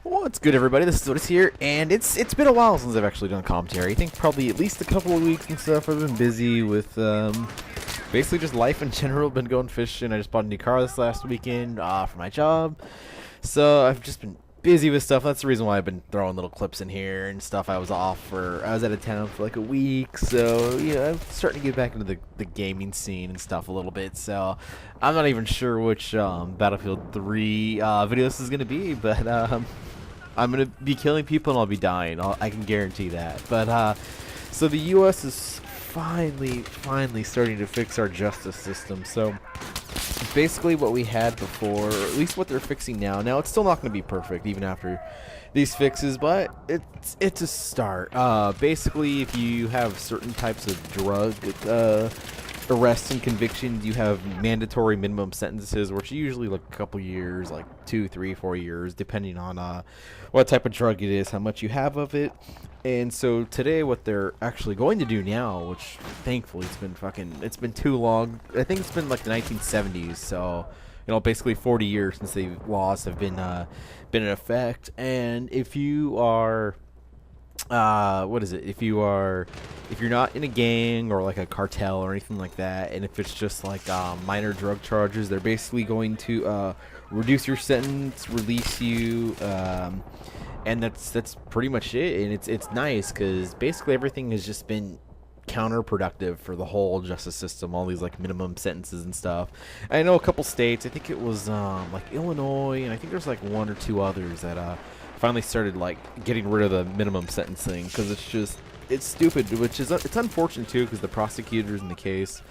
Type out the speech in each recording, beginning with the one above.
What's good, everybody? This is Otis here, and it's been a while since I've actually done commentary. I think probably at least a couple of weeks and stuff. I've been busy with basically just life in general. Been going fishing. I just bought a new car this last weekend for my job, so I've just been busy with stuff. That's the reason why I've been throwing little clips in here and stuff. I was out of town for like a week, so I'm starting to get back into the gaming scene and stuff a little bit. So I'm not even sure which Battlefield 3 video this is gonna be, but I'm gonna be killing people and I'll be dying. I can guarantee that. But so the U.S. is finally starting to fix our justice system. So basically what we had before, or at least what they're fixing now. Now it's still not going to be perfect even after these fixes, but it's a start. Basically, if you have certain types of drug arrests and convictions, you have mandatory minimum sentences, which are usually like a couple years, like 2, 3, 4 years, depending on what type of drug it is, how much you have of it. And so today what they're actually going to do now, which thankfully it's been too long. I think it's been like the 1970s, so basically 40 years since the laws have been in effect. And if you are if you're not in a gang or like a cartel or anything like that, and if it's just like minor drug charges, they're basically going to reduce your sentence, release you, and that's pretty much it. And it's nice because basically everything has just been counterproductive for the whole justice system, all these like minimum sentences and stuff. I know a couple states, I think it was like Illinois, and I think there's like 1 or 2 others that finally started like getting rid of the minimum sentencing, because it's stupid, which is it's unfortunate too, because the prosecutors in the case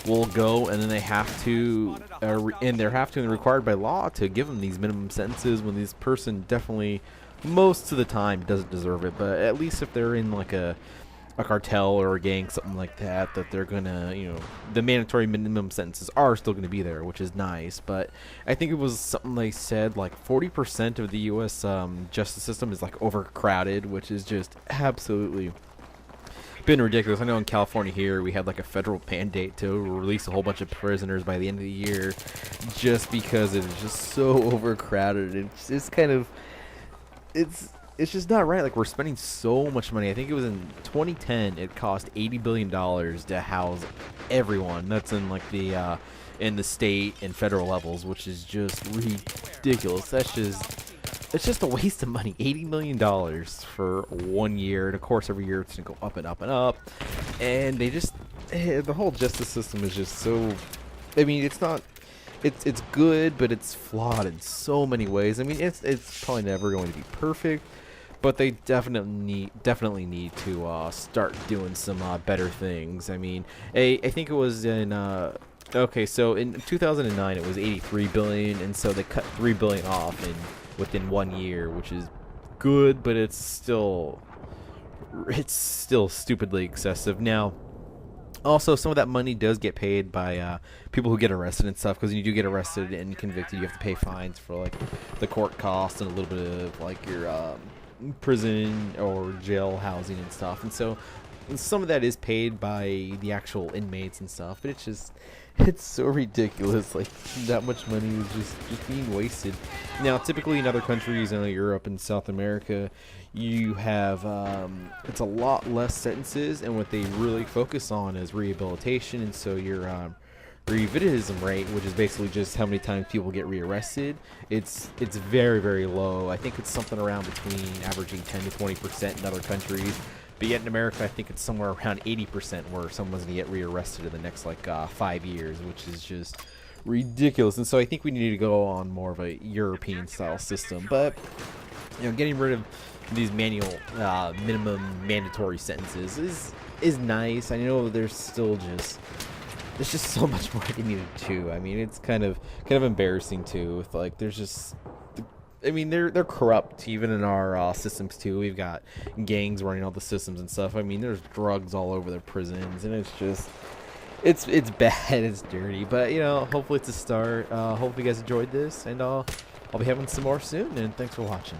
will go and then they have to and required by law to give them these minimum sentences when this person definitely most of the time doesn't deserve it. But at least if they're in like a cartel or a gang, something like that, they're gonna, the mandatory minimum sentences are still gonna be there, which is nice. But I think it was something they said like 40% of the U.S. Justice system is like overcrowded, which is just absolutely been ridiculous. I know in California here we had like a federal mandate to release a whole bunch of prisoners by the end of the year, just because it is just so overcrowded. It's just kind of it's just not right. Like, we're spending so much money. I think it was in 2010 it cost $80 billion to house everyone that's in like the in the state and federal levels, which is just ridiculous. It's just a waste of money. $80 million for 1 year, and of course every year it's gonna go up and up and up. And they just the whole justice system is just so, I mean, it's good, but it's flawed in so many ways. I mean, it's probably never going to be perfect, but they definitely need to start doing some better things. I mean, I think it was in okay, so in 2009 it was 83 billion, and so they cut 3 billion off within 1 year, which is good, but it's still stupidly excessive. Now, also, some of that money does get paid by people who get arrested and stuff, because when you do get arrested and convicted, you have to pay fines for like the court costs and a little bit of like your prison or jail housing and stuff. And so some of that is paid by the actual inmates and stuff, but it's so ridiculous. Like, that much money is just being wasted. Now, typically in other countries, Europe and South America, you have it's a lot less sentences, and what they really focus on is rehabilitation. And so your recidivism rate, which is basically just how many times people get rearrested, it's very, very low. I think it's something around between averaging 10 to 20% in other countries. But yet in America, I think it's somewhere around 80% where someone's going to get rearrested in the next like 5 years, which is just ridiculous. And so I think we need to go on more of a European style system. But getting rid of these minimum mandatory sentences is nice. I know there's just so much more they needed to do. I mean, it's kind of embarrassing too. With like, there's just, I mean, they're corrupt even in our systems too. We've got gangs running all the systems and stuff. I mean, there's drugs all over the prisons, and it's just, it's bad, it's dirty. But hopefully it's a start. Hopefully you guys enjoyed this, and I'll be having some more soon. And thanks for watching.